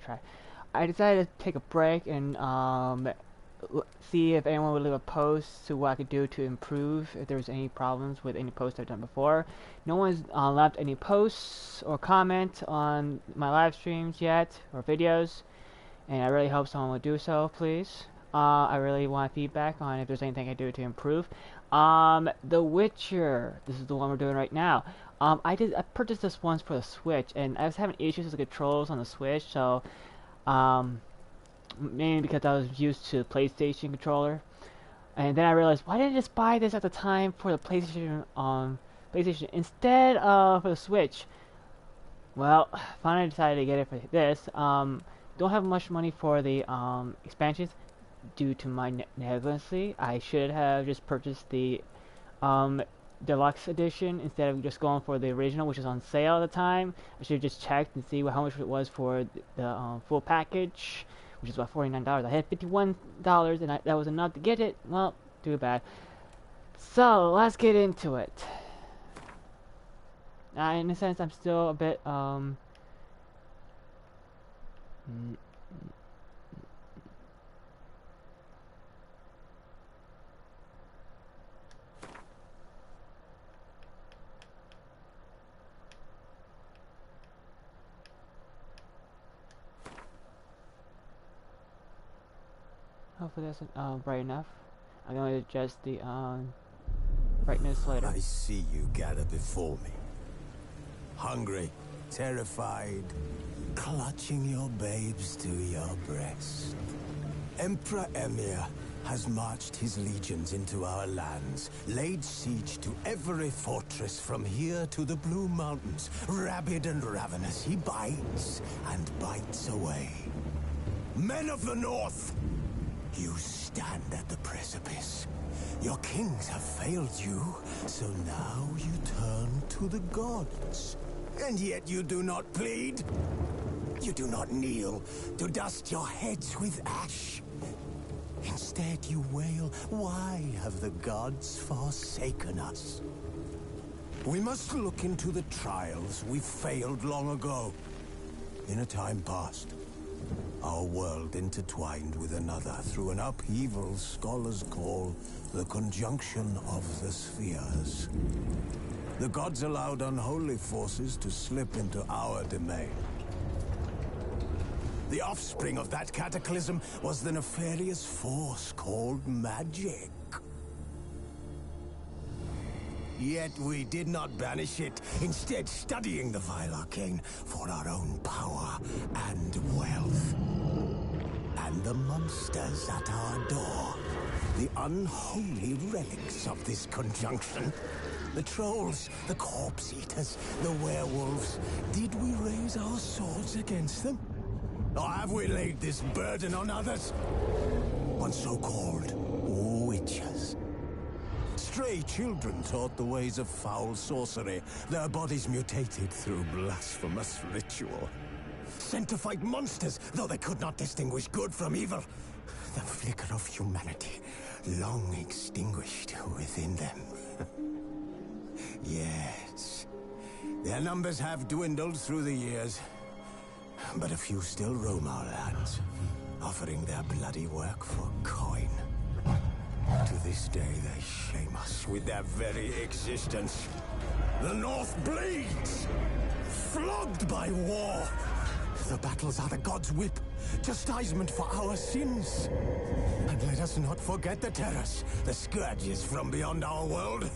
try. I decided to take a break and see if anyone would leave a post to what I could do to improve if there was any problems with any posts I've done before. No one's left any posts or comment on my live streams yet or videos, and I really hope someone will do so, please. I really want feedback on if there's anything I do to improve. The Witcher. This is the one we're doing right now. I purchased this once for the Switch, and I was having issues with the controls on the Switch, so mainly because I was used to the PlayStation controller. And then I realized, why didn't I just buy this at the time for the PlayStation instead of for the Switch? Well, finally decided to get it for this. Don't have much money for the expansions due to my negligence. I should have just purchased the deluxe edition instead of just going for the original, which was on sale at the time. I should have just checked and see how much it was for the full package, which is about $49. I had $51 and that was enough to get it. Well, too bad. So let's get into it. In a sense, I'm still a bit hopefully that's bright enough. I'm going to adjust the brightness later. I see you gather before me. Hungry, terrified, clutching your babes to your breast. Emperor Emir has marched his legions into our lands, laid siege to every fortress from here to the Blue Mountains. Rabid and ravenous, he bites and bites away. Men of the North! You stand at the precipice. Your kings have failed you, so now you turn to the gods. And yet you do not plead. You do not kneel to dust your heads with ash. Instead you wail, why have the gods forsaken us? We must look into the trials we failed long ago. In a time past, our world intertwined with another through an upheaval scholars call the conjunction of the spheres. The gods allowed unholy forces to slip into our domain. The offspring of that cataclysm was the nefarious force called magic. Yet we did not banish it, instead studying the vile arcane for our own power and wealth. And the monsters at our door, the unholy relics of this conjunction. The trolls, the corpse eaters, the werewolves. Did we raise our swords against them? Or have we laid this burden on others? On so-called witches. Stray children taught the ways of foul sorcery, their bodies mutated through blasphemous ritual. Sent to fight monsters, though they could not distinguish good from evil. The flicker of humanity, long extinguished within them. Yes, their numbers have dwindled through the years, but a few still roam our lands, offering their bloody work for coin. To this day, they shame us with their very existence. The North bleeds, flogged by war. The battles are the gods' whip, chastisement for our sins. And let us not forget the terrors, the scourges from beyond our world.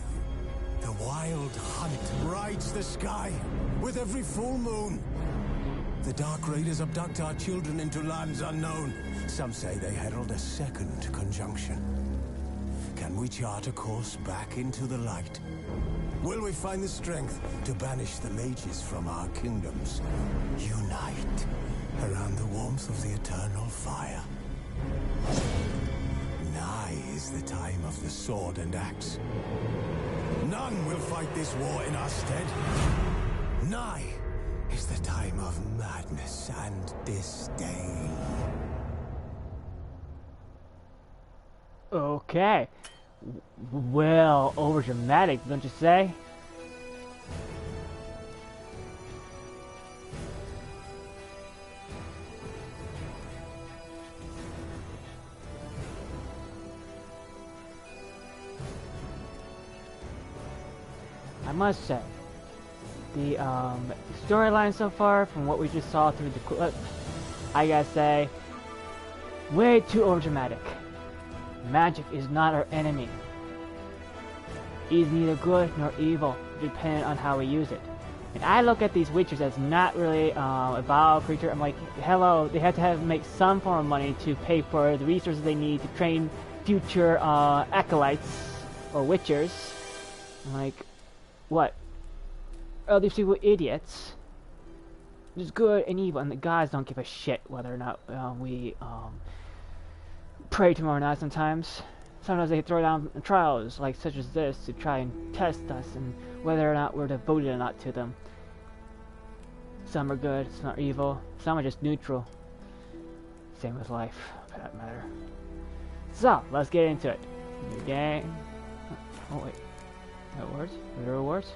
The wild hunt rides the sky with every full moon. The Dark Raiders abduct our children into lands unknown. Some say they herald a second conjunction. Can we chart a course back into the light? Will we find the strength to banish the mages from our kingdoms? Unite around the warmth of the eternal fire. Nigh is the time of the sword and axe. None will fight this war in our stead. Nigh is the time of madness and disdain. Okay. Well, over dramatic, don't you say? I must say, the storyline so far, from what we just saw through the clip, I gotta say, way too overdramatic. Magic is not our enemy. He's neither good nor evil, depending on how we use it. And I look at these witches as not really a vile creature. I'm like, hello, they have to make some form of money to pay for the resources they need to train future acolytes or witchers. I'm like, what? Are these people idiots? There's good and evil, and the gods don't give a shit whether or not we pray to them or not. Sometimes they throw down trials like such as this to try and test us and whether or not we're devoted or not to them. Some are good, some are evil, some are just neutral. Same with life, for that matter. So, let's get into it. New game. Oh wait. Rewards? Are there rewards?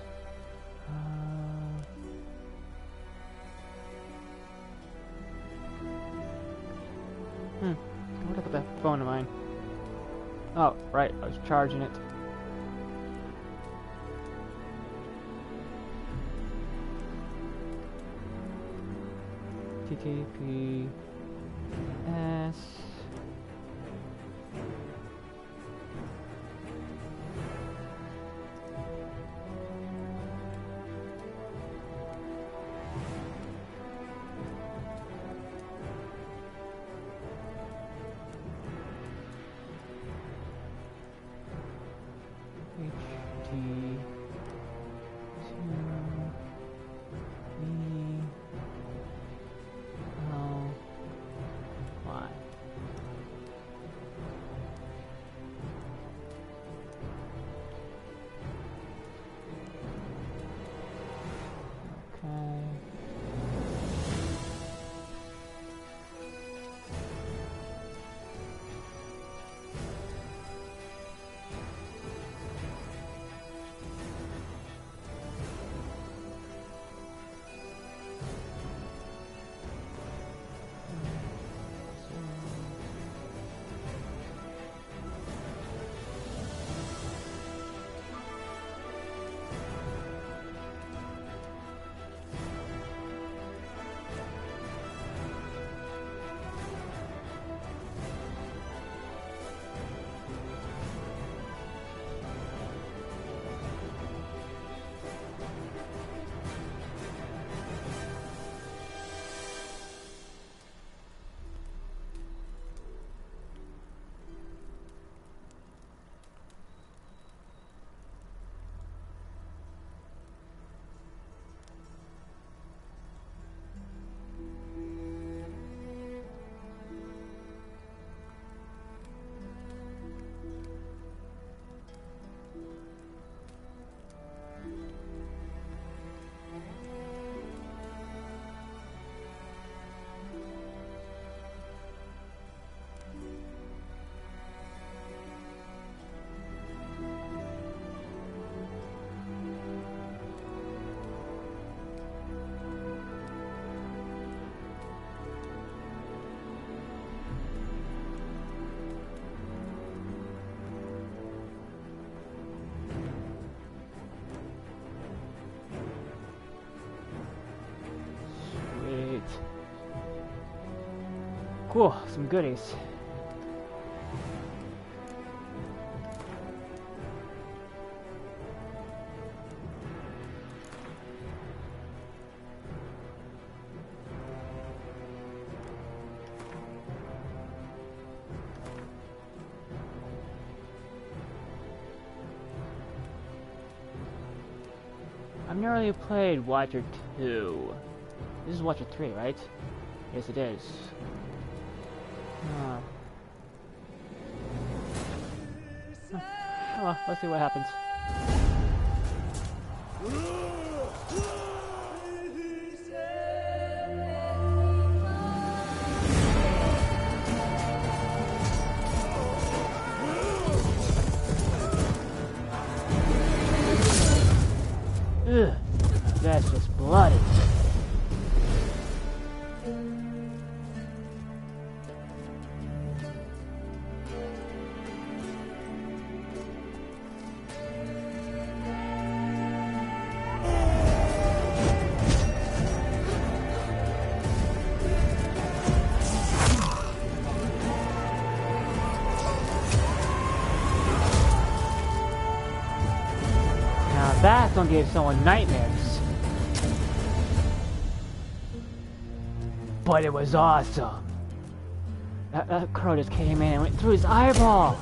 What about that phone of mine? Oh, right, I was charging it. TTPS. Cool, some goodies. I've never really played Watcher 2. This is Watcher 3, right? Yes, it is. Well, let's see what happens. Ugh, that's just bloody. one gave someone nightmares. But it was awesome. That crow just came in and went through his eyeball.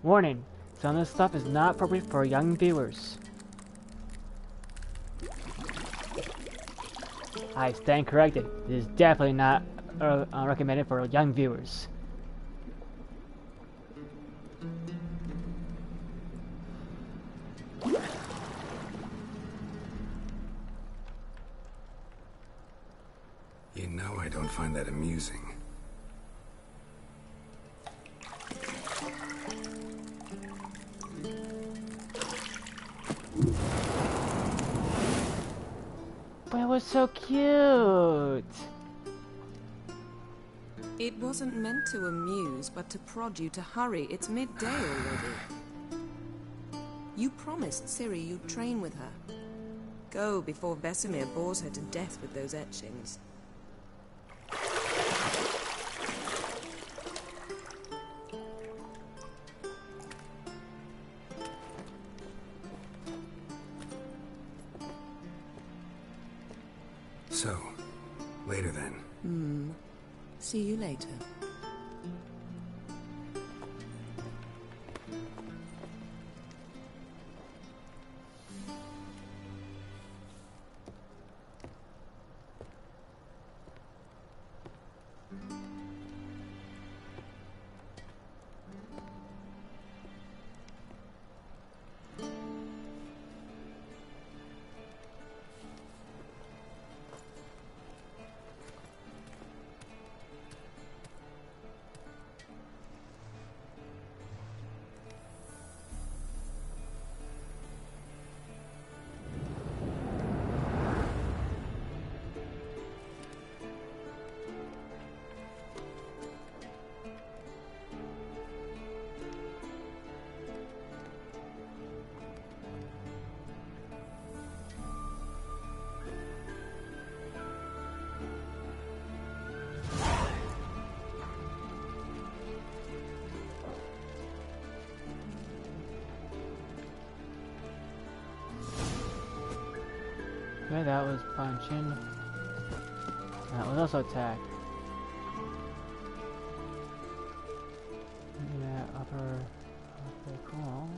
Warning, some of this stuff is not appropriate for young viewers. I stand corrected. It is definitely not recommended for young viewers. You know I don't find that amusing. But it was so cute! It wasn't meant to amuse, but to prod you to hurry. It's midday already. You promised Ciri you'd train with her. Go before Vesemir bores her to death with those etchings. So, later then. See you later. Okay, that was punching. That was also attack. Yeah, upper. Okay, cool.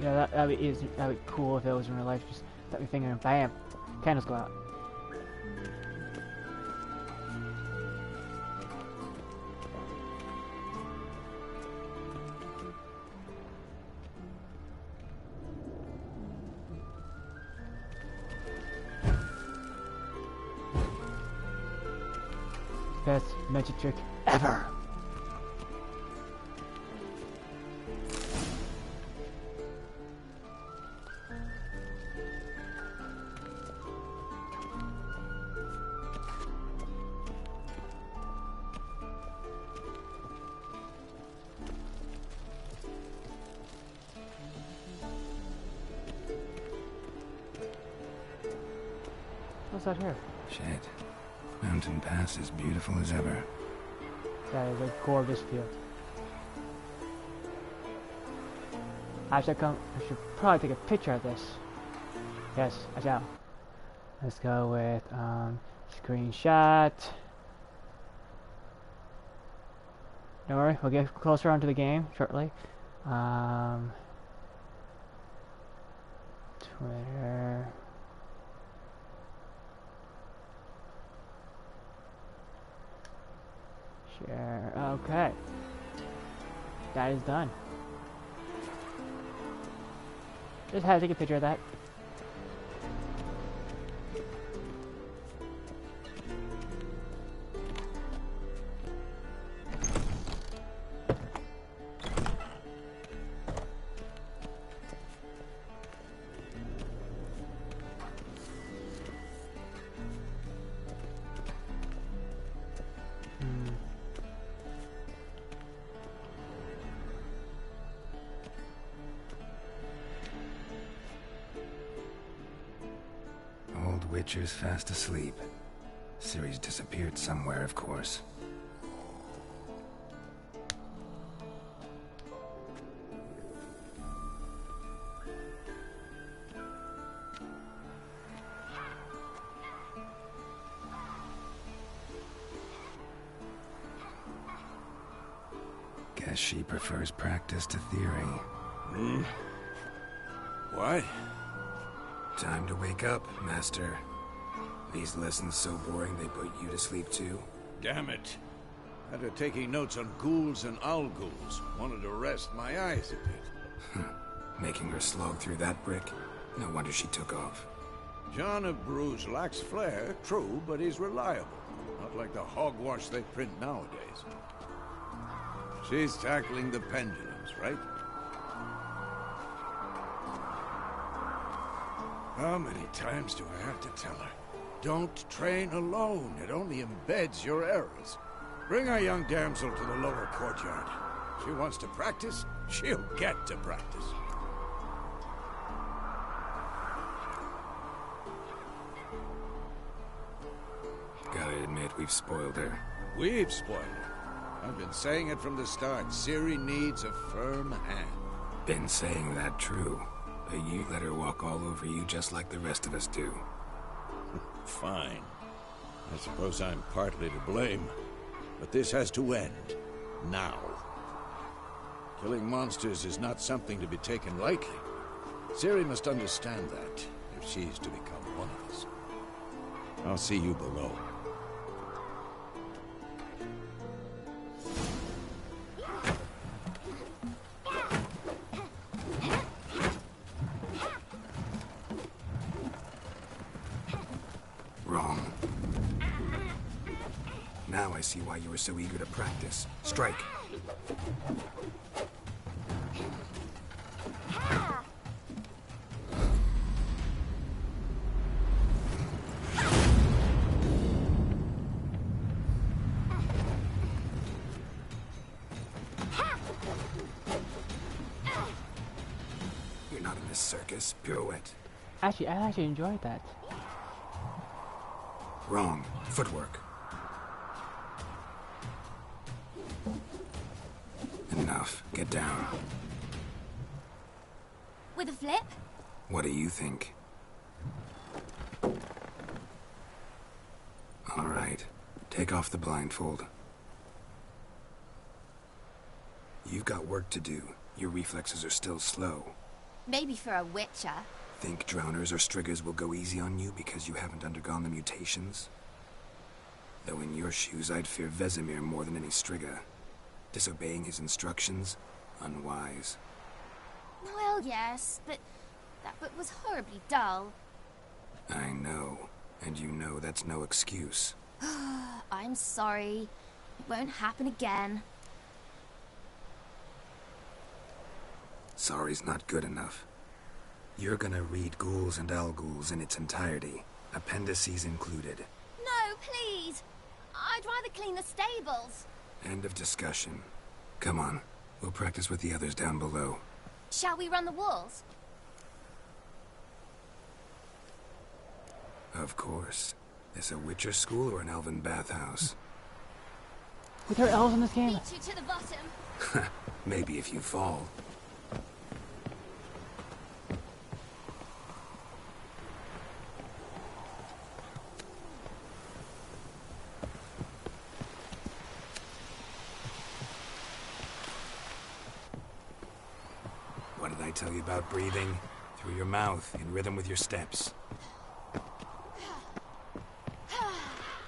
Yeah, that'd be cool if it was in real life. Just tap your finger and bam, candles go out. Best magic trick ever. What's that here? Shit. Mountain Pass is beautiful as ever. That is a gorgeous view. I should probably take a picture of this. Yes, I shall. Let's go with screenshot. Don't worry, we'll get closer onto the game shortly. Twitter. Share. Okay. That is done. Just had to take a picture of that. Witcher's fast asleep. Ciri's disappeared somewhere, of course. Guess she prefers practice to theory. Hmm? What? Time to wake up, Master. These lessons so boring they put you to sleep too? Damn it. After taking notes on ghouls and owl ghouls, wanted to rest my eyes a bit. Making her slog through that brick? No wonder she took off. John of Bruges lacks flair, true, but he's reliable. Not like the hogwash they print nowadays. She's tackling the pendulums, right? How many times do I have to tell her? Don't train alone. It only embeds your errors. Bring our young damsel to the lower courtyard. She wants to practice, she'll get to practice. Gotta admit, we've spoiled her. We've spoiled her. I've been saying it from the start. Ciri needs a firm hand. Been saying that true. But you let her walk all over you just like the rest of us do. Fine. I suppose I'm partly to blame. But this has to end. Now. Killing monsters is not something to be taken lightly. Ciri must understand that, if she's to become one of us. I'll see you below. Wrong. Now I see why you were so eager to practice. Strike. You're not in this circus. Pirouette. Actually, I actually enjoyed that. Wrong. Footwork. off. Get down. With a flip? What do you think? All right. Take off the blindfold. You've got work to do. Your reflexes are still slow. Maybe for a witcher. Think drowners or striggers will go easy on you because you haven't undergone the mutations? Though in your shoes, I'd fear Vesemir more than any strigger. Disobeying his instructions? Unwise. Well, yes, but that book was horribly dull. I know. And you know that's no excuse. I'm sorry. It won't happen again. Sorry's not good enough. You're gonna read Ghouls and Al-Ghouls in its entirety, appendices included. No, please! I'd rather clean the stables. End of discussion. Come on, we'll practice with the others down below. Shall we run the walls? Of course. This a Witcher school or an elven bathhouse? Were there elves in this game? Beat you to the bottom. Maybe if you fall. What did I tell you about breathing? Through your mouth, in rhythm with your steps.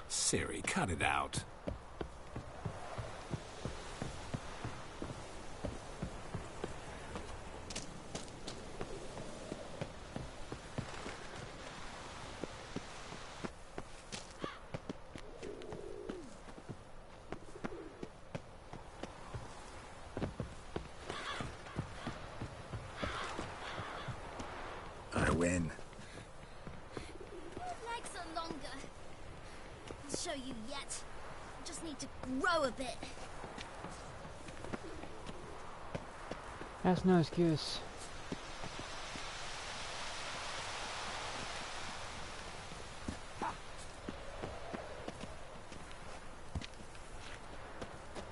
Siri, cut it out. I win. Legs are longer. I'll show you yet. I just need to grow a bit. That's no excuse.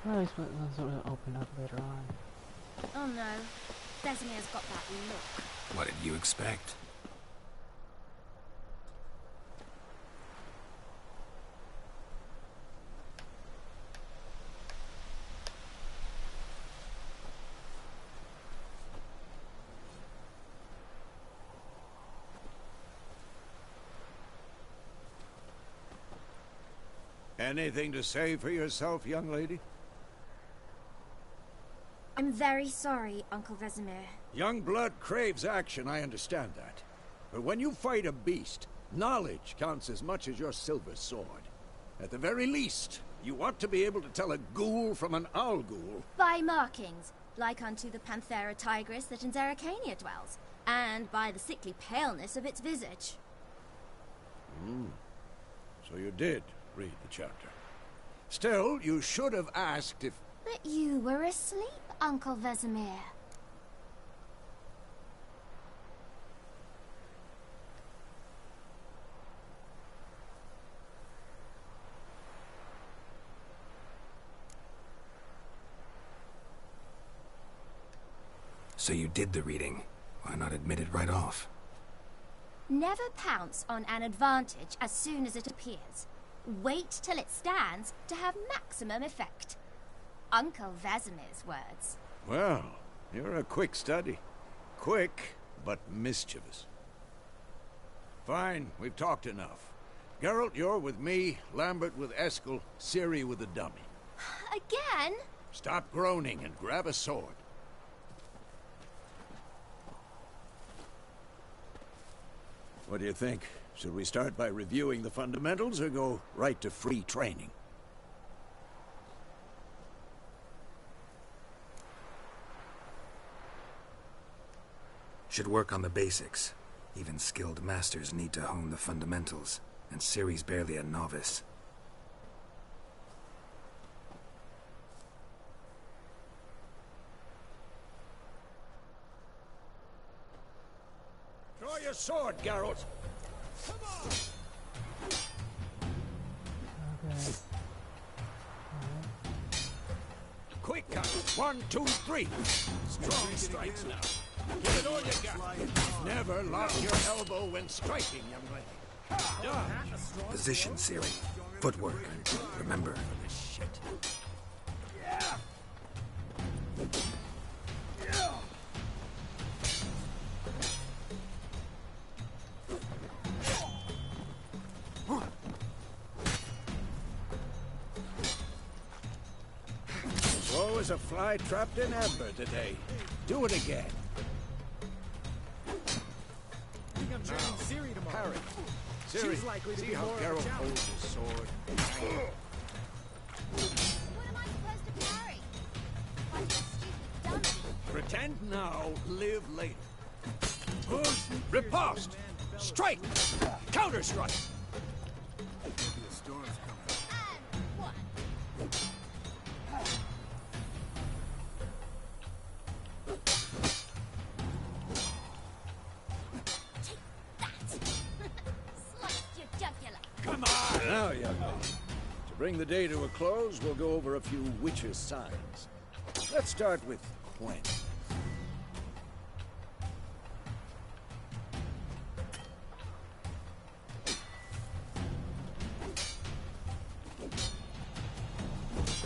Or at least we'll sort of open up later on. Oh no. Vesemir's got that look. What did you expect? Anything to say for yourself, young lady? I'm very sorry, Uncle Vesemir. Young blood craves action, I understand that. But when you fight a beast, knowledge counts as much as your silver sword. At the very least, you ought to be able to tell a ghoul from an owl ghoul. By markings, like unto the Panthera tigris that in Zeracania dwells, and by the sickly paleness of its visage. So you did read the chapter. Still, you should have asked if... But you were asleep, Uncle Vesemir. So you did the reading. Why not admit it right off? Never pounce on an advantage as soon as it appears. Wait till it stands to have maximum effect. Uncle Vesemir's words. Well, you're a quick study. Quick, but mischievous. Fine, we've talked enough. Geralt, you're with me, Lambert with Eskel, Ciri with the dummy. Again? Stop groaning and grab a sword. What do you think? Should we start by reviewing the fundamentals or go right to free training? Should work on the basics. Even skilled masters need to hone the fundamentals, and Ciri's barely a novice. Draw your sword, Geralt! Come on! Okay. Quick, Geralt! 1, 2, 3. Strong strikes now. Give it all you got. Never lock your elbow when striking, young lady. Done. Position, Siri. Footwork. Remember. Shit. Slow as a fly trapped in amber today. Do it again. I think I'm training Siri tomorrow. Harry. Siri, She's likely to see be how more of a Geralt challenge. holds his sword. What am I supposed to carry? Like a stupid dummy. Pretend now, live later. Push, riposte, strike, counter-strike. And one. Take that! Sliced your jugular. Come on! Now, young lady. To bring the day to a close, we'll go over a few witches' signs. Let's start with Gwen.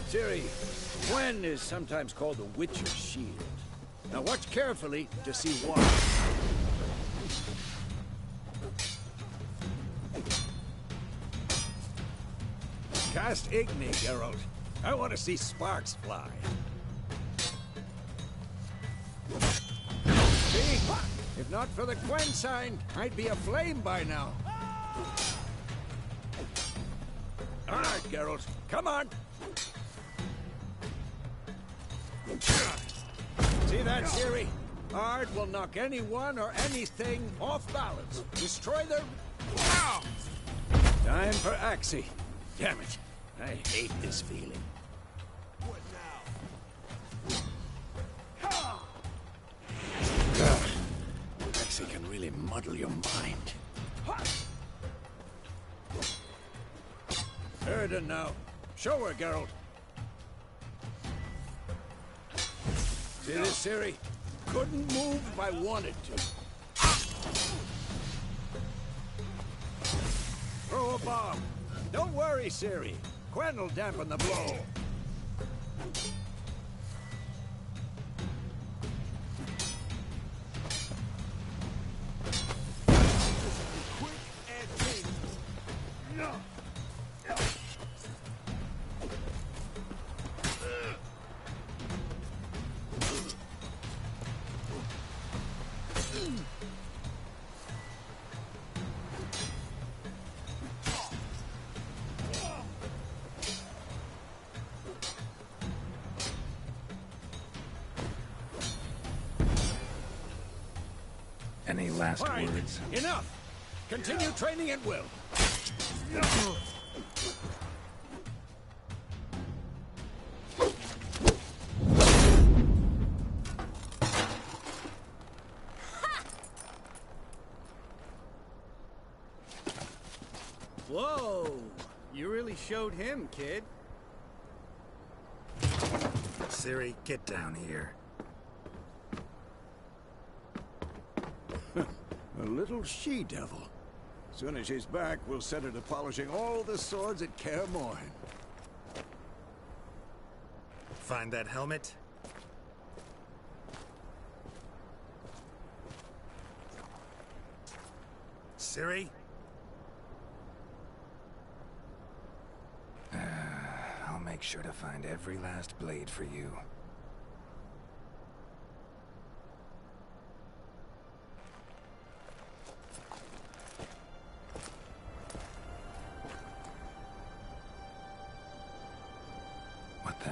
Ciri, Gwen is sometimes called the Witcher's Shield. Now watch carefully to see why. Cast Igni, Geralt. I want to see sparks fly. See? If not for the Gwen sign, I'd be aflame by now. All right, Geralt. Come on. See that, Ciri? Ard will knock anyone or anything off balance. Destroy their... Ow! Time for Axie. Damn it. I hate this feeling. What now? Axie can really muddle your mind. Erden now. Show her, Geralt. See this, Ciri? Couldn't move if I wanted to. Throw a bomb. Don't worry, Ciri. Gwen will dampen the blow. Quick and painless. No. Any last Fine. words? Enough. Continue training at will. Whoa! You really showed him, kid. Ciri, get down here. A little she-devil. Soon as she's back, we'll set her to polishing all the swords at Kaer Morhen. Find that helmet? Ciri? I'll make sure to find every last blade for you. What the?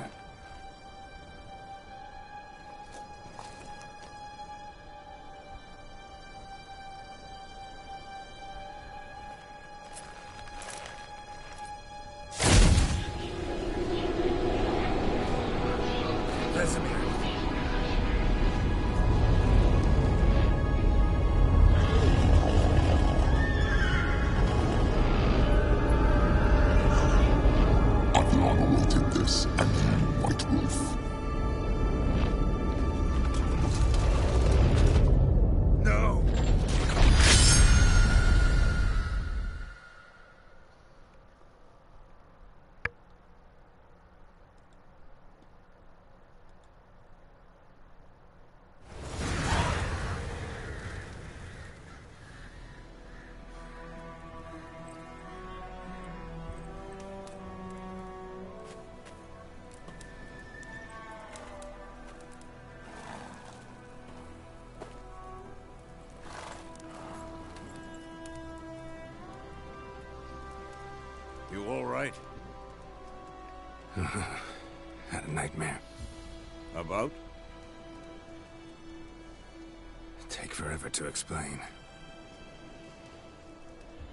You all right? Had a nightmare. About? Take forever to explain.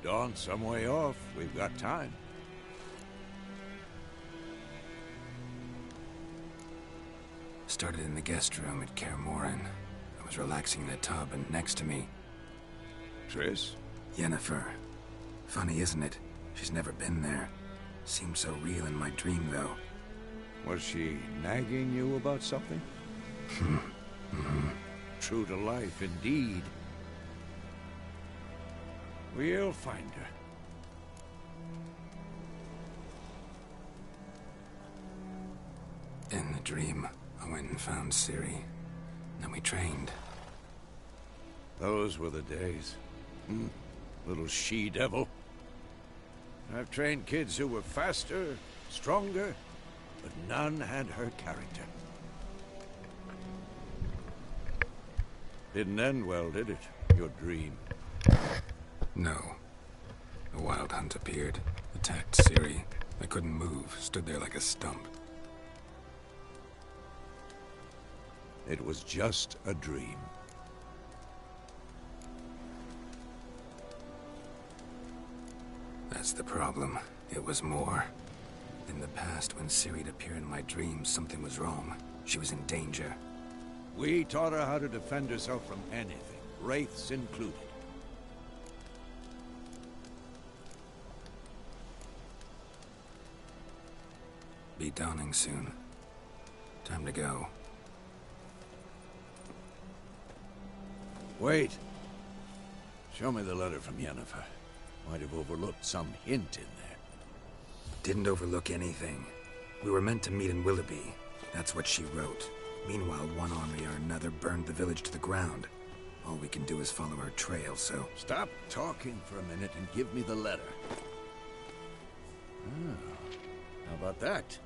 Dawn's some way off. We've got time. Started in the guest room at Kaer Morhen. I was relaxing in a tub, and next to me, Triss? Yennefer. Funny, isn't it? She's never been there. Seemed so real in my dream, though. Was she nagging you about something? True to life, indeed. We'll find her. In the dream, I went and found Ciri. Then we trained. Those were the days. Little she-devil. I've trained kids who were faster, stronger, but none had her character. Didn't end well, did it? Your dream. No. A wild hunt appeared, attacked Ciri. I couldn't move, stood there like a stump. It was just a dream. That's the problem. It was more. In the past, when Ciri'd appear in my dreams, something was wrong. She was in danger. We taught her how to defend herself from anything, wraiths included. Be dawning soon. Time to go. Wait. Show me the letter from Yennefer. Might have overlooked some hint in there. Didn't overlook anything. We were meant to meet in Willoughby. That's what she wrote. Meanwhile, one army or another burned the village to the ground. All we can do is follow her trail, so... Stop talking for a minute and give me the letter. How about that?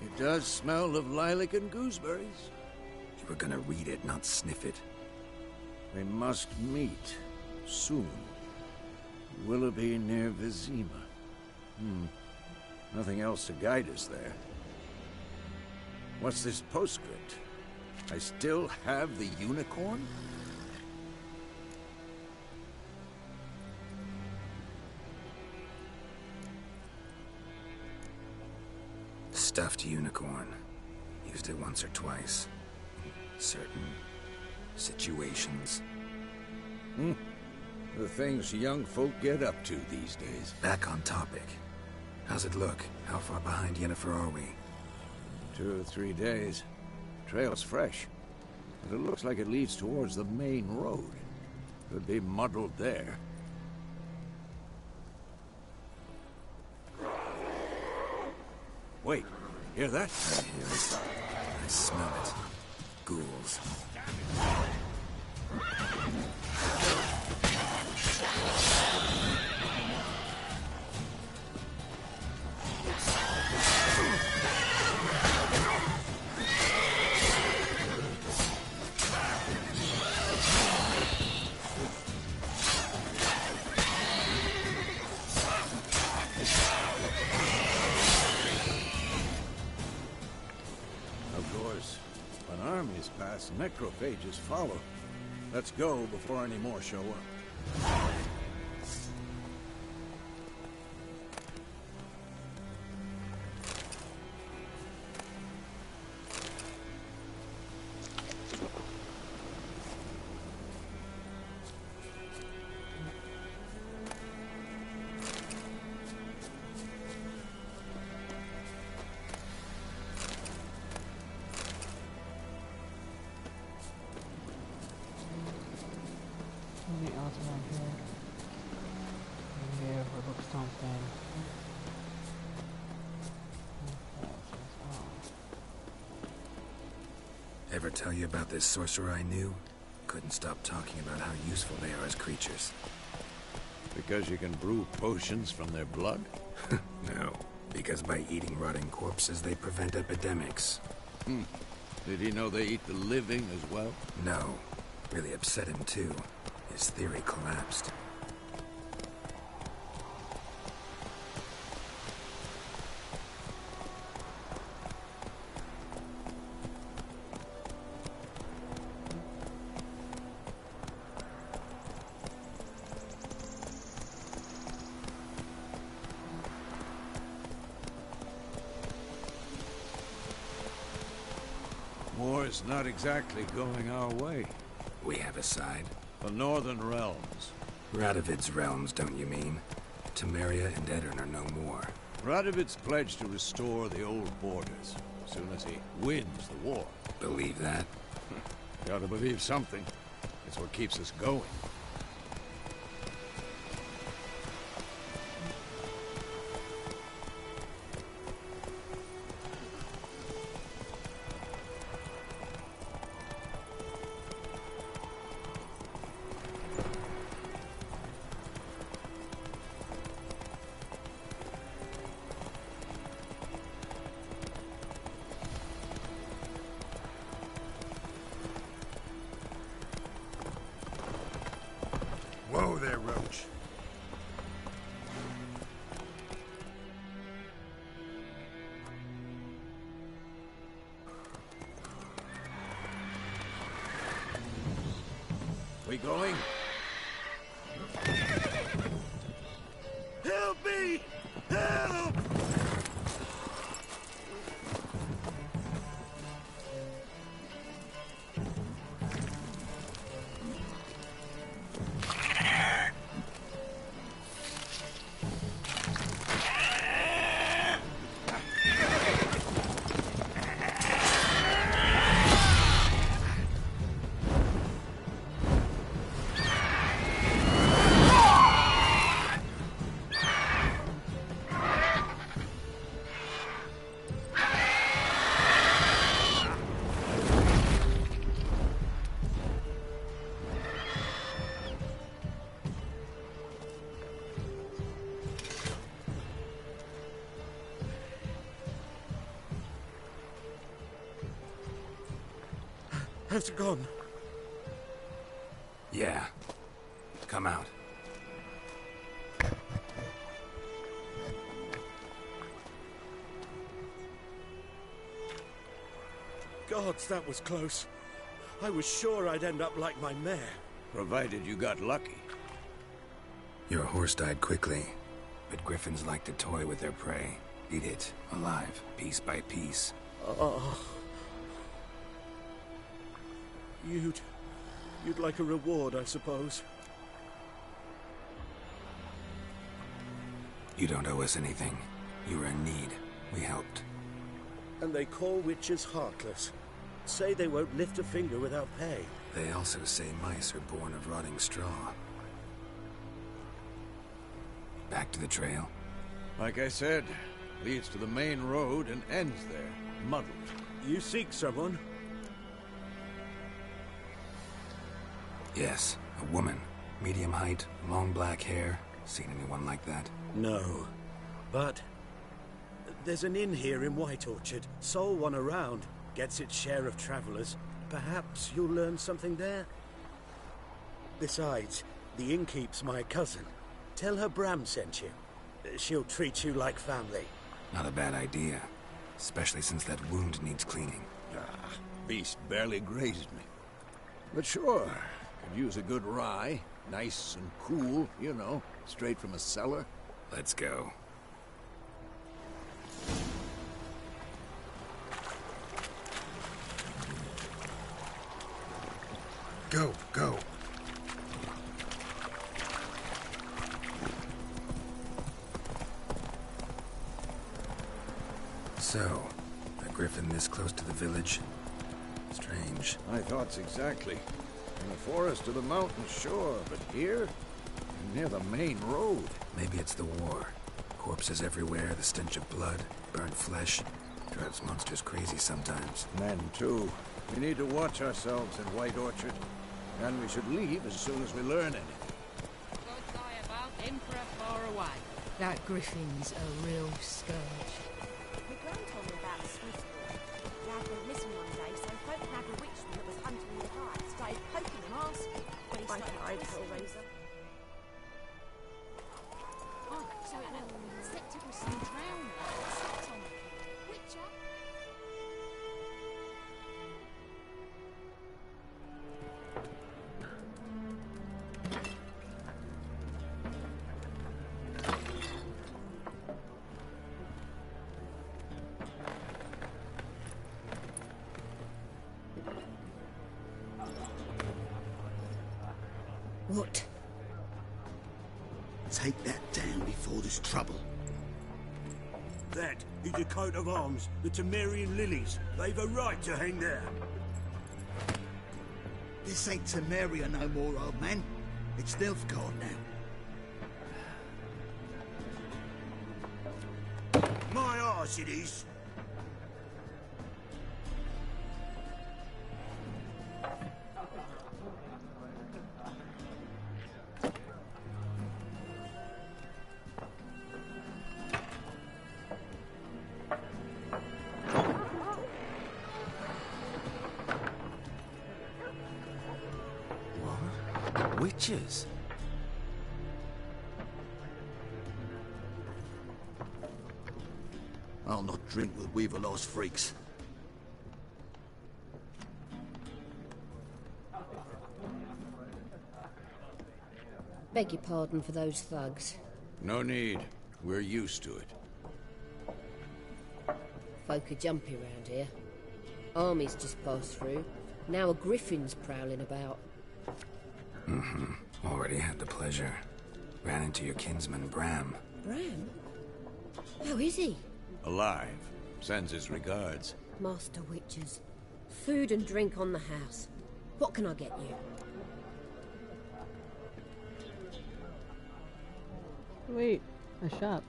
It does smell of lilac and gooseberries. You were gonna read it, not sniff it. We must meet. Soon. Willoughby near Vizima. Nothing else to guide us there. What's this postscript? I still have the unicorn? Stuffed unicorn. Used it once or twice. Certain situations. The things young folk get up to these days. Back on topic. How's it look? How far behind Yennefer are we? 2 or 3 days. Trail's fresh. But it looks like it leads towards the main road. Could be muddled there. Wait, hear that? I hear it. I smell it. Ghouls. Necrophages follow. Let's go before any more show up. Anything else around here? Yeah, overlook something. Ever tell you about this sorcerer I knew? Couldn't stop talking about how useful they are as creatures. Because you can brew potions from their blood? No, because by eating rotting corpses, they prevent epidemics. Did he know they eat the living as well? No. Really upset him, too. His theory collapsed. war's not exactly going our way. We have a side. The Northern Realms. Radovid's realms, don't you mean? Temeria and Edirn are no more. Radovid's pledged to restore the old borders as soon as he wins the war. Believe that? Gotta believe something. It's what keeps us going. Whoa there, Roach. We going? Help me! Help! Has it gone? Yeah. Come out. Gods, that was close. I was sure I'd end up like my mare. Provided you got lucky. Your horse died quickly, but griffins like to toy with their prey. Eat it, alive, piece by piece. Oh. You'd like a reward, I suppose. You don't owe us anything. You were in need. We helped. And they call witches heartless. Say they won't lift a finger without pay. They also say mice are born of rotting straw. Back to the trail? Like I said, leads to the main road and ends there, muddled. You seek someone? Yes, a woman. Medium height, long black hair. Seen anyone like that? No. But there's an inn here in White Orchard. Sole one around. Gets its share of travelers. Perhaps you'll learn something there? Besides, the innkeep's my cousin. Tell her Bram sent you. She'll treat you like family. Not a bad idea. Especially since that wound needs cleaning. Beast barely grazed me. But sure, could use a good rye. Nice and cool, you know, straight from a cellar. Let's go. Go. So, a griffin this close to the village? Strange. My thoughts exactly. In the forest or the mountain, sure, but here? Near the main road. Maybe it's the war. Corpses everywhere, the stench of blood, burnt flesh. Drives monsters crazy sometimes. Men, too. We need to watch ourselves in White Orchard. And we should leave as soon as we learn anything. Gods eye about, Emperor far away. That griffin's a real scourge. My gran told me about a Swiss boy. He had went missing one day, so folk had a witchman that was hunting in the dark. Started poking him, asking when he started twisting razor. Oh, so Scepter was some drowned. Sat on it. Witcher? What? Take that down before there's trouble. That is a coat of arms, the Temerian lilies. They've a right to hang there. This ain't Temeria no more, old man. It's Nilfgaard now. My arse it is. Witches? I'll not drink with Weaverlaw's freaks. Beg your pardon for those thugs. No need. We're used to it. Folk are jumpy round here. Armies just passed through. Now a griffin's prowling about. Already had the pleasure. Ran into your kinsman, Bram. Bram? How is he? Alive. Sends his regards. Master Witches. Food and drink on the house. What can I get you? Wait, a shop.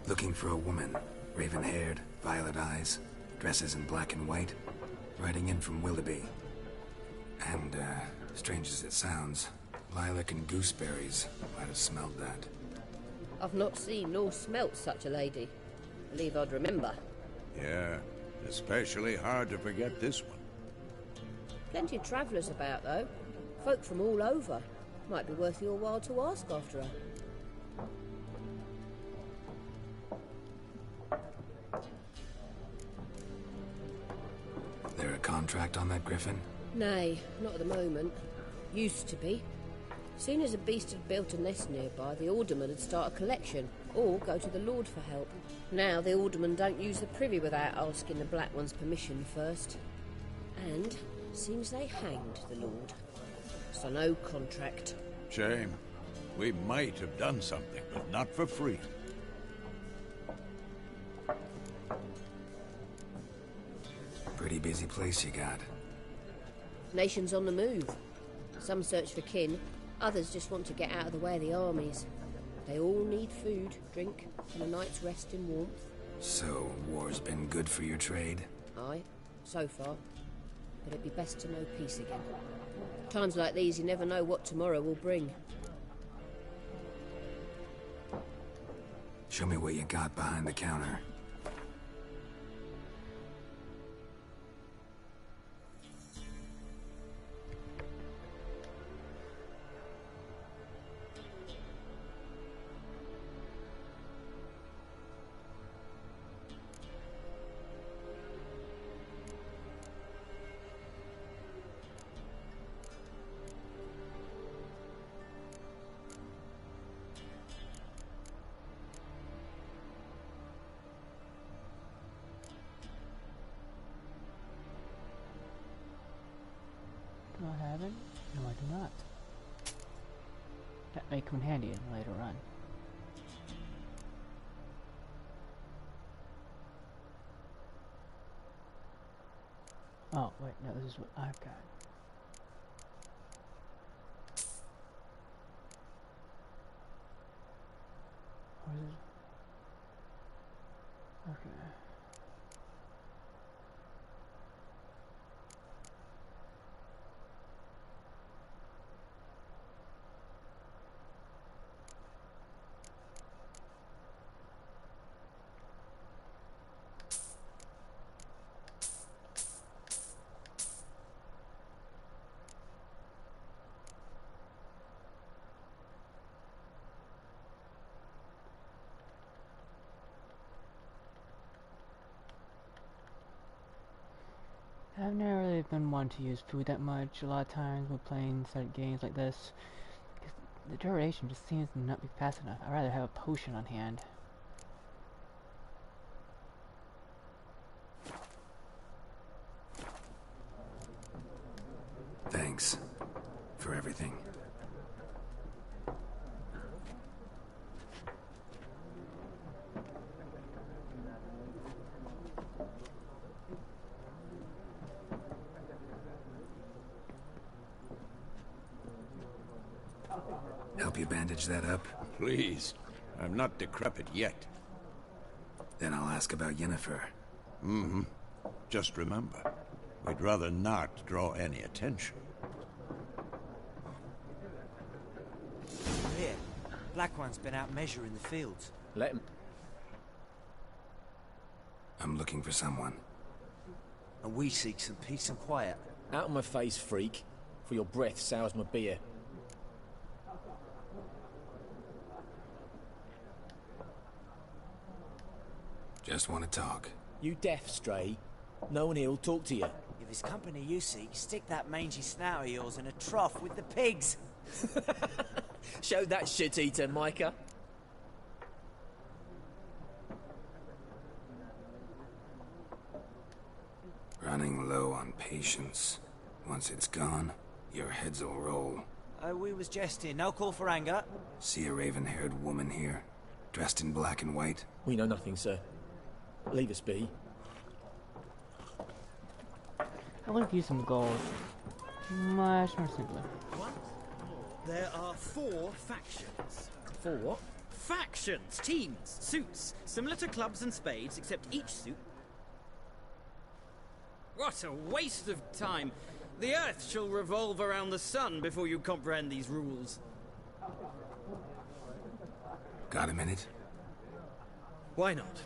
Looking for a woman. Raven-haired, violet eyes, dresses in black and white. Riding in from Willoughby. And, strange as it sounds, lilac and gooseberries might have smelled that. I've not seen nor smelt such a lady. Believe I'd remember. Yeah, especially hard to forget this one. Plenty of travellers about, though. Folk from all over. Might be worth your while to ask after her. There a contract on that griffin? Nay, not at the moment. Used to be. Soon as a beast had built a nest nearby, the alderman would start a collection, or go to the Lord for help. Now the alderman don't use the privy without asking the Black One's permission first. And seems they hanged the Lord. So no contract. Shame. We might have done something, but not for free. Pretty busy place you got. Nations on the move. Some search for kin, others just want to get out of the way of the armies. They all need food, drink, and a night's rest in warmth. So, war's been good for your trade? Aye, so far. But it'd be best to know peace again. Times like these, you never know what tomorrow will bring. Show me what you got behind the counter. Do I have it? No, I do not. That may come in handy later on. Oh, wait, no, this is what I've got. What is it? Okay. I've never really been one to use food that much. A lot of times when playing certain games like this, because the duration just seems to not be fast enough. I'd rather have a potion on hand. Thanks. for everything. Help you bandage that up? Please. I'm not decrepit yet. Then I'll ask about Yennefer. Mm-hmm. Just remember, we'd rather not draw any attention. Here, Black One's been out measuring the fields. Let him. I'm looking for someone. And we seek some peace and quiet. Out of my face, freak. For your breath sours my beer. Just want to talk. You deaf, Stray? No one here will talk to you. If it's company you seek, stick that mangy snout of yours in a trough with the pigs. Show that shit-eater, Micah. Running low on patience. Once it's gone, your heads will roll. Oh, we was jesting. No call for anger. See a raven-haired woman here, dressed in black and white? We know nothing, sir. Leave us be. I want to use some gold. Much more simpler. What? There are 4 factions. 4 what? Factions! Teams! Suits! Similar to clubs and spades, except each suit... What a waste of time! The Earth shall revolve around the sun before you comprehend these rules. Got a minute? Why not?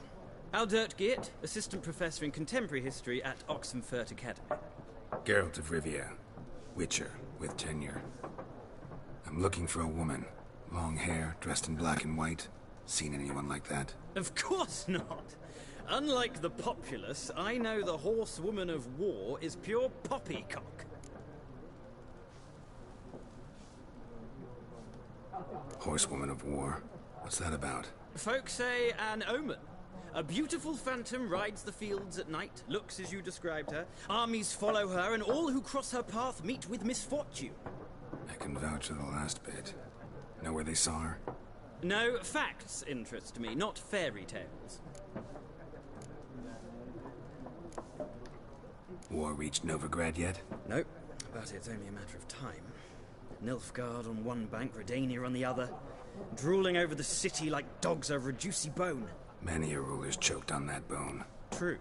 Aldert Geert, Assistant Professor in Contemporary History at Oxenfurt Academy. Geralt of Rivia, Witcher, with tenure. I'm looking for a woman. Long hair, dressed in black and white. Seen anyone like that? Of course not! Unlike the populace, I know the horsewoman of war is pure poppycock. Horsewoman of war? What's that about? Folk say an omen. A beautiful phantom rides the fields at night, looks as you described her. Armies follow her, and all who cross her path meet with misfortune. I can vouch for the last bit. Know where they saw her? No, facts interest me, not fairy tales. War reached Novigrad yet? Nope, but it's only a matter of time. Nilfgaard on one bank, Redania on the other, drooling over the city like dogs over a juicy bone. Many a ruler's choked on that bone. True.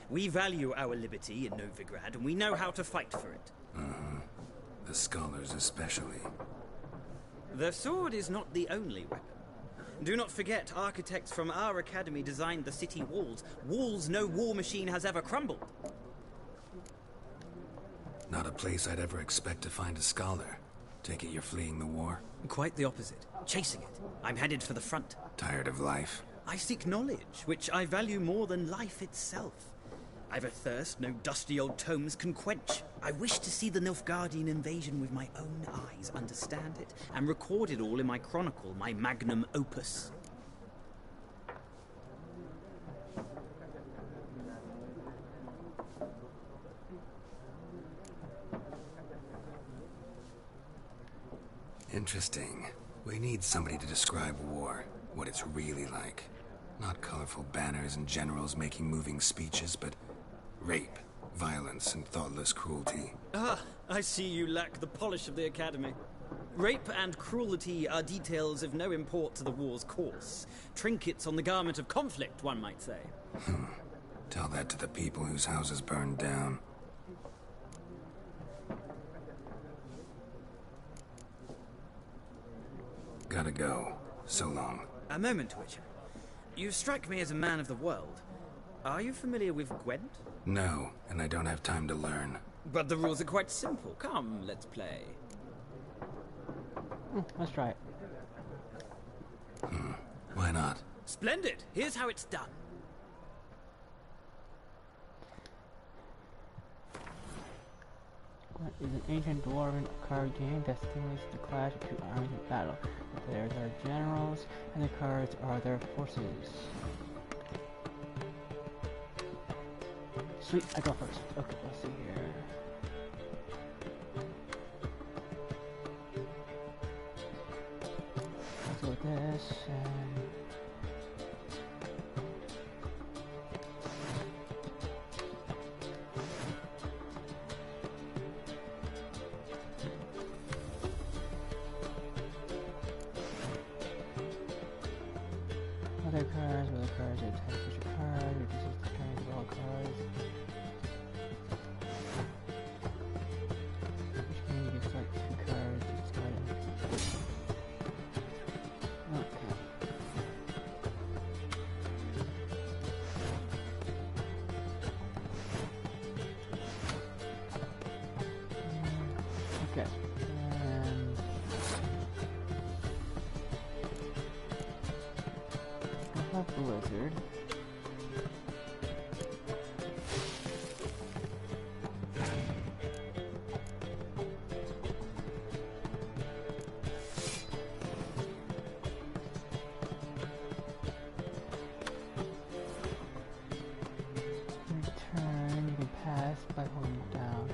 We value our liberty in Novigrad, and we know how to fight for it. The scholars especially. The sword is not the only weapon. Do not forget, architects from our academy designed the city walls. Walls no war machine has ever crumbled. Not a place I'd ever expect to find a scholar. Take it you're fleeing the war? Quite the opposite. Chasing it. I'm headed for the front. Tired of life? I seek knowledge, which I value more than life itself. I've a thirst no dusty old tomes can quench. I wish to see the Nilfgaardian invasion with my own eyes, understand it, and record it all in my chronicle, my magnum opus. Interesting. We need somebody to describe war, what it's really like. Not colorful banners and generals making moving speeches, but rape, violence, and thoughtless cruelty. Ah, I see you lack the polish of the Academy. Rape and cruelty are details of no import to the war's course. Trinkets on the garment of conflict, one might say. Tell that to the people whose houses burned down. Gotta go. So long. A moment, Witcher. You strike me as a man of the world. Are you familiar with Gwent? No, and I don't have time to learn. But the rules are quite simple. Come, let's play. Let's try it. Why not? Splendid! Here's how it's done. Is an ancient dwarven card game that stimulates the clash of two armies in battle. The players are generals, and the cards are their forces. Sweet, I go first. Okay, let's see here. go with this and. Other cars, it attacks your card, reduces the turns of all cards. Which means you select 2 cards, you discard it. Okay. Okay. And Blizzard. Return, you can pass by holding down.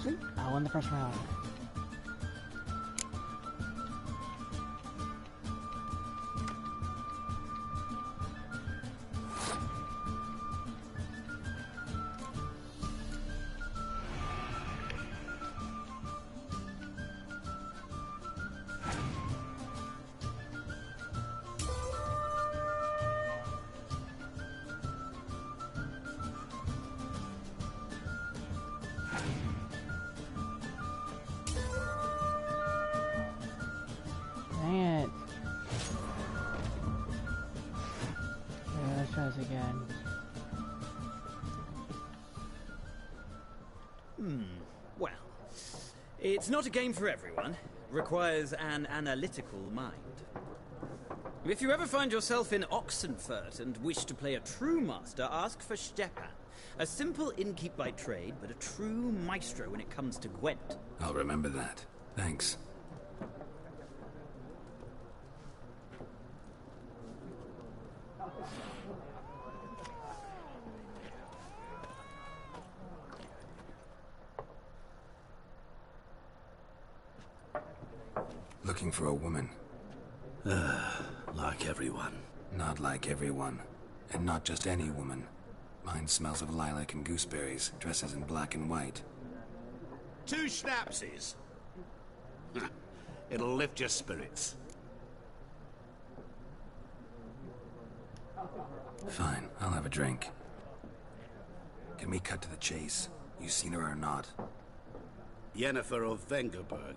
Sweet, I won the first round. Dang it. Okay, let's try this again. Well, it's not a game for everyone. Requires an analytical mind. If you ever find yourself in Oxenfurt and wish to play a true master, ask for Stepan. A simple innkeep by trade, but a true maestro when it comes to Gwent. I'll remember that. Thanks. Looking for a woman. Like everyone. Not like everyone. And not just any woman. Mine smells of lilac and gooseberries, dresses in black and white. 2 schnapsies. It'll lift your spirits. Fine, I'll have a drink. Can we cut to the chase? You seen her or not? Yennefer of Vengerberg.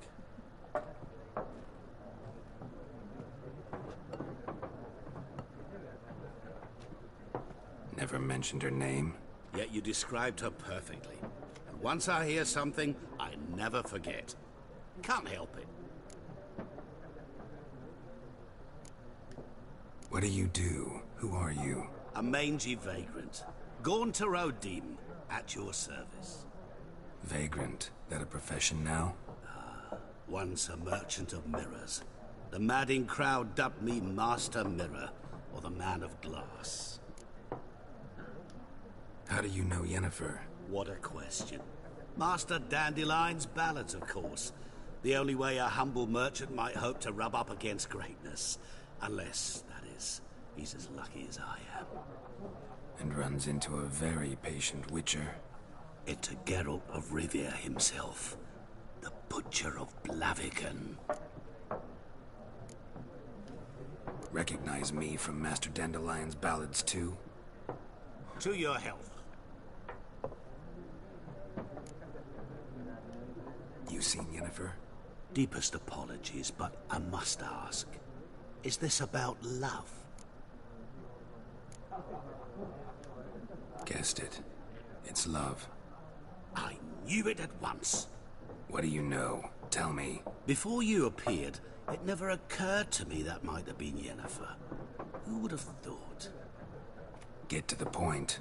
Never mentioned her name. Yet you described her perfectly. And once I hear something, I never forget. Can't help it. What do you do? Who are you? A mangy vagrant. Gone to Rodim, at your service. Vagrant. That a profession now? Once a merchant of mirrors. The madding crowd dubbed me Master Mirror, or the Man of Glass. How do you know Yennefer? What a question. Master Dandelion's ballads, of course. The only way a humble merchant might hope to rub up against greatness. Unless, that is, he's as lucky as I am. And runs into a very patient witcher. Into Geralt of Rivia himself. The Butcher of Blaviken. Recognize me from Master Dandelion's ballads too? To your health. You seen Yennefer? Deepest apologies, but I must ask. Is this about love? Guessed it. It's love. I knew it at once. What do you know? Tell me. Before you appeared, it never occurred to me that might have been Yennefer. Who would have thought? Get to the point.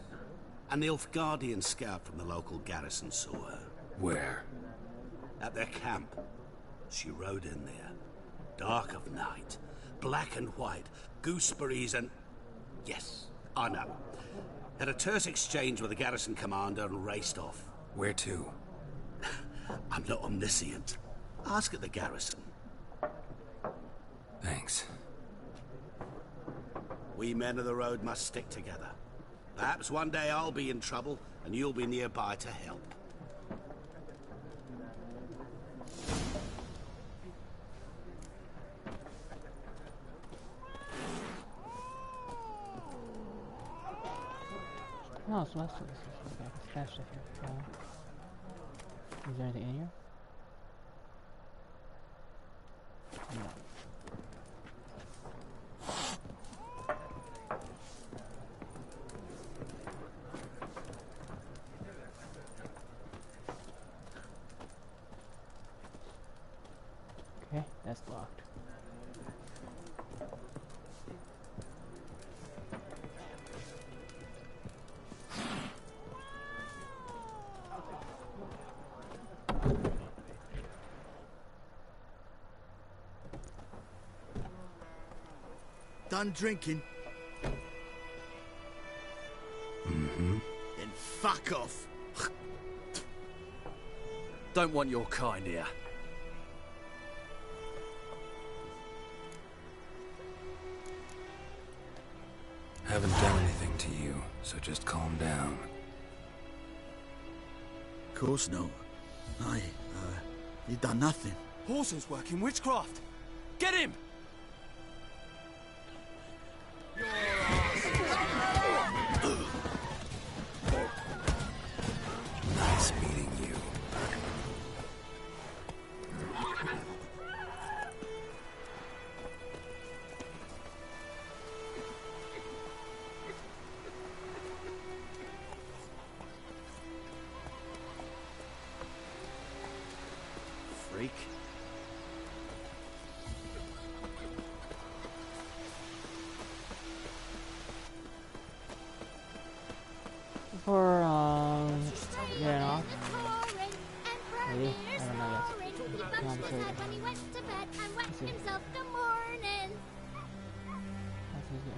A Nilfgaardian scout from the local garrison saw her. Where? At their camp. She rode in there. Dark of night. Black and white. Gooseberries and... Yes, I know. Had a terse exchange with the garrison commander and raced off. Where to? I'm not omniscient. Ask at the garrison. Thanks. We men of the road must stick together. Perhaps one day I'll be in trouble and you'll be nearby to help. Oh, so that's what this is. Okay, I can stash stuff here. Is there anything in here? No. Okay, that's locked. Done drinking? Mm-hmm. Then fuck off. Don't want your kind here. Haven't done anything to you, so just calm down. Of course not. You done nothing. Horsen's working witchcraft. Get him! Nice meeting you. Freak. For, getting off. Maybe? I don't know yet. No, I'm sorry. Let's see. That's easy.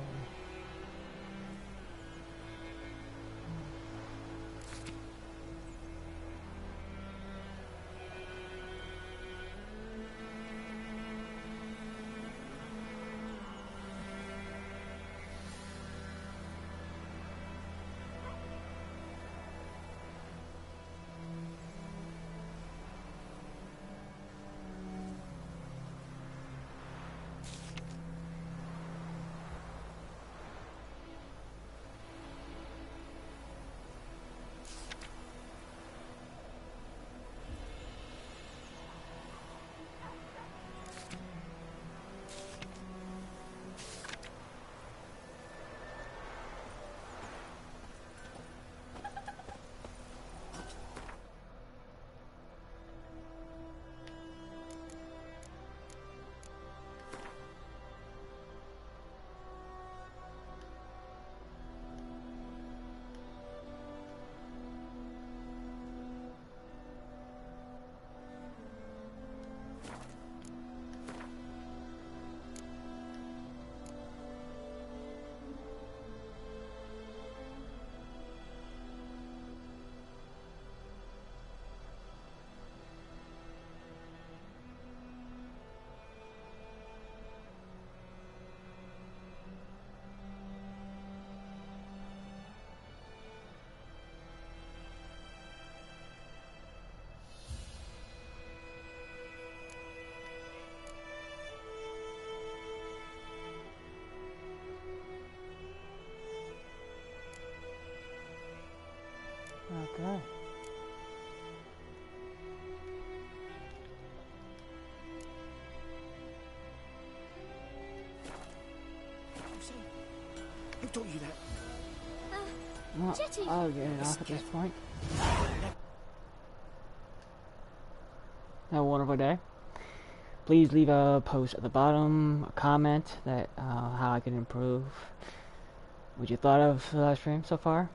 Okay. Who taught you that? Well, Jetty. I'll get it off at this point. Have a wonderful day. Please leave a post at the bottom, a comment that how I can improve what you thought of the live stream so far.